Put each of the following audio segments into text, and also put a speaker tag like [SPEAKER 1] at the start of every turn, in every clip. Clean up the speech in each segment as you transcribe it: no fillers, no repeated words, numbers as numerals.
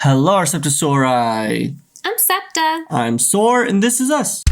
[SPEAKER 1] Hello, SeptaSOAREous.
[SPEAKER 2] I'm Septa.
[SPEAKER 1] I'm Soar, and this is us.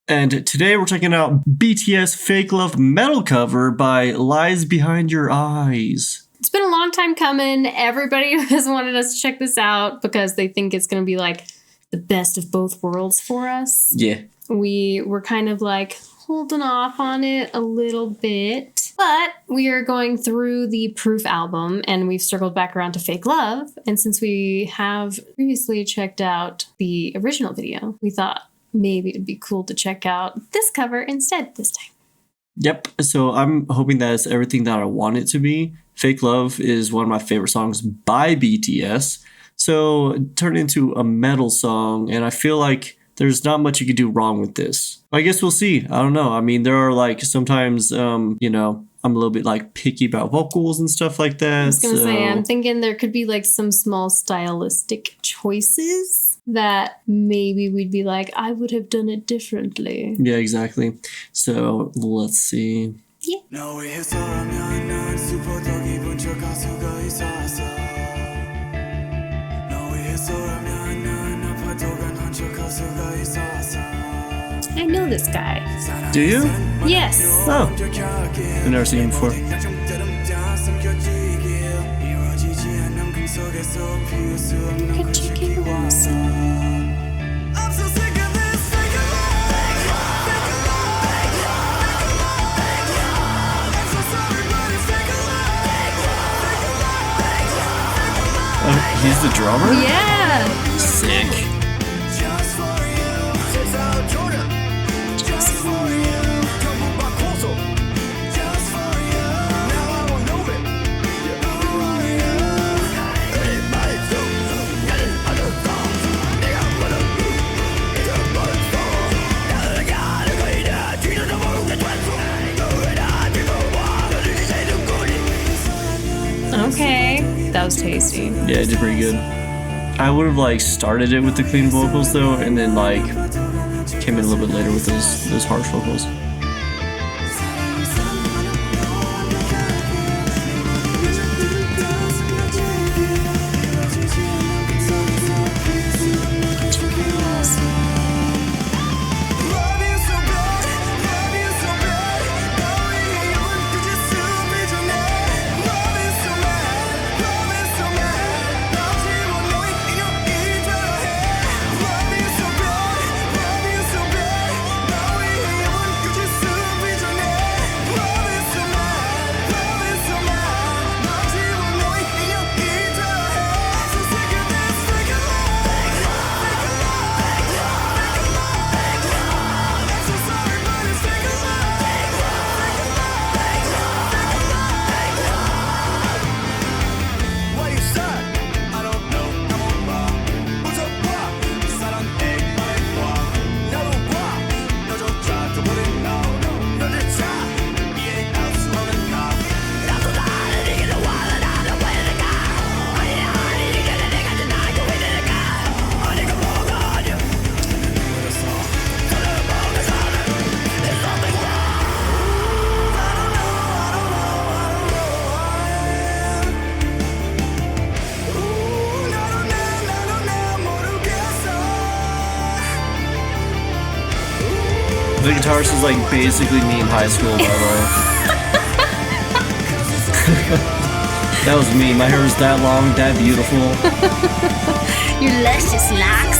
[SPEAKER 1] And today we're checking out BTS Fake Love metal cover by Lies Behind Your Eyes.
[SPEAKER 2] It's been a long time coming. Everybody has wanted us to check this out because they think it's going to be like the best of both worlds for us.
[SPEAKER 1] Yeah.
[SPEAKER 2] We were kind of like holding off on it a little bit. But we are going through the Proof album and we've circled back around to Fake Love. And since we have previously checked out the original video, we thought maybe it'd be cool to check out this cover instead this time.
[SPEAKER 1] Yep. So I'm hoping that it's everything that I want it to be. Fake Love is one of my favorite songs by BTS. So it turned into a metal song, and I feel like there's not much you could do wrong with this. I guess we'll see. I don't know. I mean, there are like sometimes, I'm a little bit like picky about vocals and stuff like that.
[SPEAKER 2] I was going to say, I'm thinking there could be like some small stylistic choices that maybe we'd be like, I would have done it differently.
[SPEAKER 1] Yeah, exactly. So let's see.
[SPEAKER 2] Yeah. I know this guy.
[SPEAKER 1] Do you?
[SPEAKER 2] Yes.
[SPEAKER 1] Oh. I've never seen him before. He's the drummer?
[SPEAKER 2] Yeah.
[SPEAKER 1] Sick.
[SPEAKER 2] Okay. That was tasty.
[SPEAKER 1] Yeah, it did pretty good. I would have like started it with the clean vocals though, and then like came in a little bit later with those harsh vocals. The guitarist is like basically me in high school, by the way. That was me. My hair was that long, that beautiful.
[SPEAKER 2] Your luscious locks.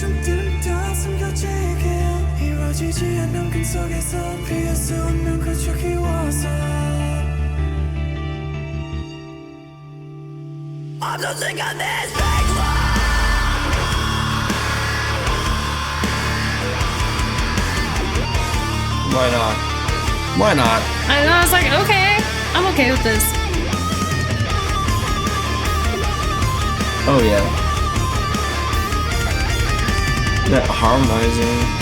[SPEAKER 1] Why not? Why not?
[SPEAKER 2] I know, I was like, okay, I'm okay with this.
[SPEAKER 1] Oh yeah. That harmonizing.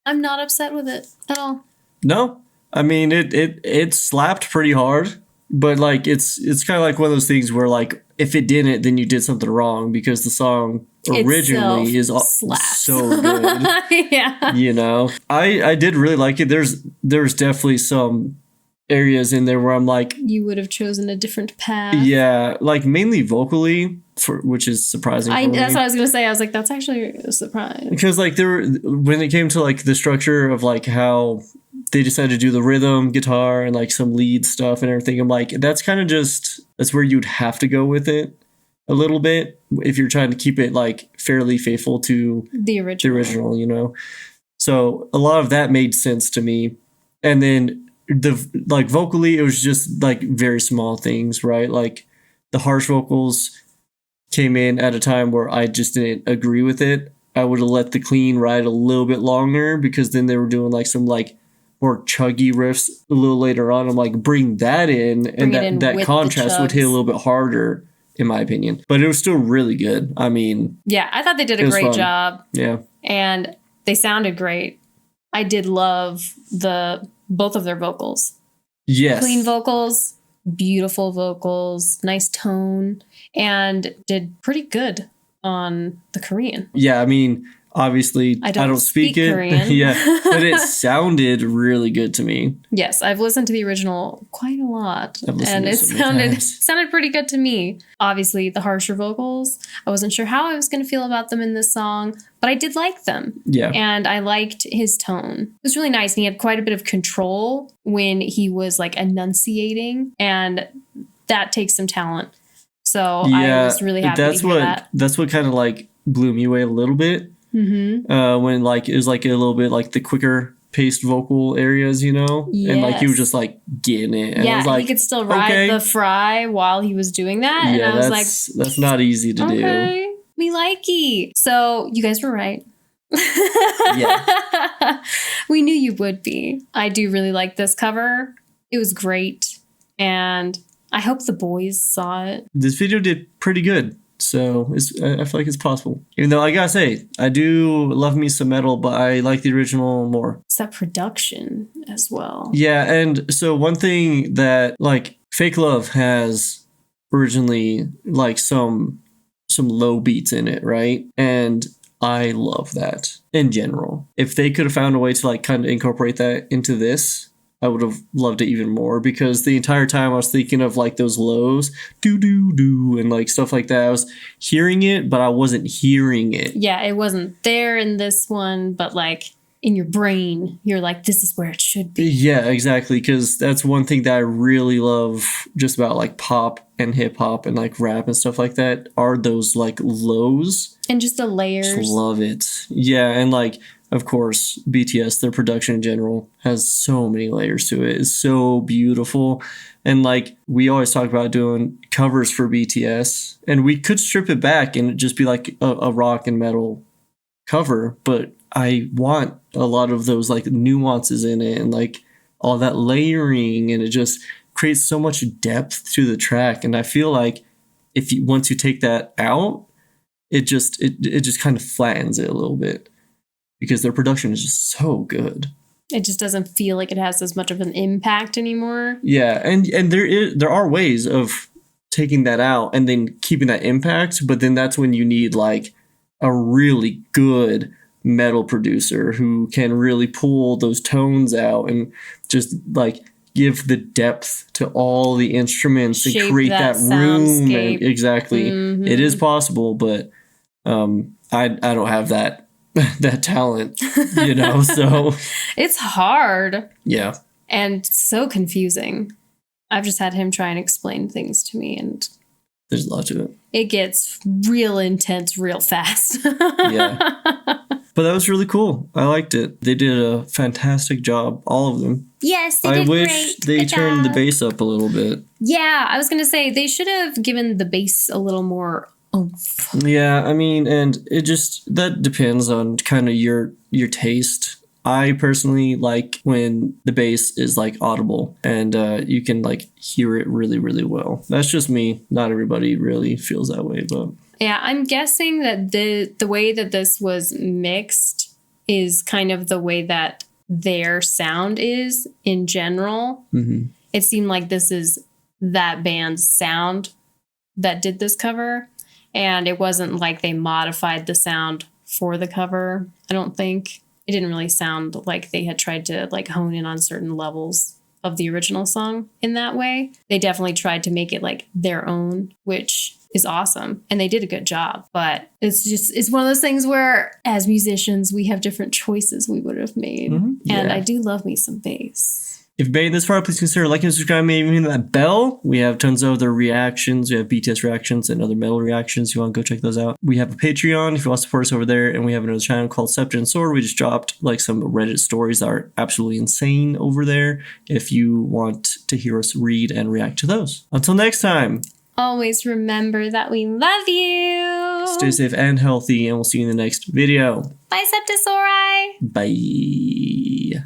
[SPEAKER 2] I'm not upset with it at all.
[SPEAKER 1] No, I mean it slapped pretty hard, but like it's kind of like one of those things where like if it didn't, then you did something wrong because the song originally is so good.
[SPEAKER 2] Yeah,
[SPEAKER 1] you know, I did really like it. There's definitely some areas in there where I'm like,
[SPEAKER 2] you would have chosen a different path.
[SPEAKER 1] Yeah, like mainly vocally, which is surprising.
[SPEAKER 2] That's what I was gonna say. I was like, that's actually a surprise
[SPEAKER 1] because like when it came to like the structure of like how they decided to do the rhythm guitar and like some lead stuff and everything, I'm like, that's kind of that's where you'd have to go with it a little bit if you're trying to keep it like fairly faithful to
[SPEAKER 2] the original,
[SPEAKER 1] you know. So a lot of that made sense to me, and then like vocally, it was just like very small things, right? Like the harsh vocals came in at a time where I just didn't agree with it. I would have let the clean ride a little bit longer because then they were doing like some like more chuggy riffs a little later on. I'm like, bring that in, and that contrast would hit a little bit harder, in my opinion. But it was still really good. I mean,
[SPEAKER 2] yeah, I thought they did a great job.
[SPEAKER 1] Yeah,
[SPEAKER 2] and they sounded great. I did love both of their vocals.
[SPEAKER 1] Yes.
[SPEAKER 2] Clean vocals, beautiful vocals, nice tone, and did pretty good on the Korean.
[SPEAKER 1] Yeah, I mean, obviously, I don't speak it.
[SPEAKER 2] Korean.
[SPEAKER 1] Yeah, but it sounded really good to me.
[SPEAKER 2] Yes, I've listened to the original quite a lot, and it sounded pretty good to me. Obviously, the harsher vocals, I wasn't sure how I was going to feel about them in this song, but I did like them.
[SPEAKER 1] Yeah.
[SPEAKER 2] And I liked his tone. It was really nice, and he had quite a bit of control when he was like enunciating, and that takes some talent. So yeah, I was really happy to hear that.
[SPEAKER 1] That's what kind of like blew me away a little bit.
[SPEAKER 2] Mm-hmm.
[SPEAKER 1] When like it was like a little bit like the quicker paced vocal areas, you know, and like he was just like getting it. And
[SPEAKER 2] yeah,
[SPEAKER 1] I was like,
[SPEAKER 2] he could still ride the fry while he was doing that, and I was like,
[SPEAKER 1] that's not easy to do.
[SPEAKER 2] Me likey. So you guys were right.
[SPEAKER 1] Yeah,
[SPEAKER 2] we knew you would be. I do really like this cover. It was great, and I hope the boys saw it.
[SPEAKER 1] This video did pretty good. So I feel like it's possible. Even though I gotta say, I do love me some metal, but I like the original more.
[SPEAKER 2] It's that production as well.
[SPEAKER 1] Yeah, and so one thing that like Fake Love has originally like some low beats in it, right? And I love that in general. If they could have found a way to like kind of incorporate that into this, I would have loved it even more, because the entire time I was thinking of like those lows, do do do, and like stuff like that. I was hearing it, but I wasn't hearing it.
[SPEAKER 2] Yeah, it wasn't there in this one, but like in your brain, you're like, this is where it should be.
[SPEAKER 1] Yeah, exactly. Because that's one thing that I really love just about like pop and hip hop and like rap and stuff like that, are those like lows.
[SPEAKER 2] And just the layers.
[SPEAKER 1] Just love it. Yeah, and like, of course, BTS, their production in general has so many layers to it. It's so beautiful. And like, we always talk about doing covers for BTS, and we could strip it back and just be like a rock and metal cover, but I want a lot of those like nuances in it and like all that layering, and it just creates so much depth to the track. And I feel like once you take that out, it just kind of flattens it a little bit, because their production is just so good.
[SPEAKER 2] It just doesn't feel like it has as much of an impact anymore.
[SPEAKER 1] Yeah, and there are ways of taking that out and then keeping that impact, but then that's when you need like a really good metal producer who can really pull those tones out and just like give the depth to all the instruments
[SPEAKER 2] Shape
[SPEAKER 1] and create that room.
[SPEAKER 2] soundscape.
[SPEAKER 1] Exactly.
[SPEAKER 2] Mhm.
[SPEAKER 1] It is possible, but I don't have that that talent, you know, so
[SPEAKER 2] It's hard
[SPEAKER 1] yeah.
[SPEAKER 2] and so confusing. I've just had him try and explain things to me, and
[SPEAKER 1] There's a lot to it.
[SPEAKER 2] it gets real intense real fast.
[SPEAKER 1] Yeah. But that was really cool. I liked it. They did a fantastic job, all of them.
[SPEAKER 2] Yes, they
[SPEAKER 1] I
[SPEAKER 2] did
[SPEAKER 1] wish
[SPEAKER 2] great.
[SPEAKER 1] they
[SPEAKER 2] Good
[SPEAKER 1] turned the
[SPEAKER 2] job.
[SPEAKER 1] bass up a little bit.
[SPEAKER 2] Yeah, I was going to say they should have given the bass a little more oomph.
[SPEAKER 1] Yeah, I mean, and it just that depends on kind of your taste. I personally like when the bass is like audible and you can like hear it really, really well. That's just me. Not everybody really feels that way, but
[SPEAKER 2] Yeah, I'm guessing that the way that this was mixed is kind of the way that their sound is in general.
[SPEAKER 1] mhm.
[SPEAKER 2] It seemed like this is that band's sound that did this cover, and it wasn't like they modified the sound for the cover. I don't think it didn't really sound like they had tried to like hone in on certain levels of the original song in that way. They definitely tried to make it like their own, which is awesome. And they did a good job. But it's one of those things where as musicians, we have different choices we would have made.
[SPEAKER 1] Mhm.
[SPEAKER 2] And
[SPEAKER 1] Yeah.
[SPEAKER 2] I do love me some bass.
[SPEAKER 1] If you made it this far, please consider liking and subscribing, maybe hitting that bell. We have tons of other reactions. We have BTS reactions and other metal reactions. If you want to go check those out. We have a Patreon if you want to support us over there. And we have another channel called SeptaSOAREous. We just dropped like some Reddit stories that are absolutely insane over there if you want to hear us read and react to those. Until next time,
[SPEAKER 2] Always remember that we love you.
[SPEAKER 1] stay safe and healthy, and we'll see you in the next video.
[SPEAKER 2] Bye, SeptaSOAREous.
[SPEAKER 1] Bye.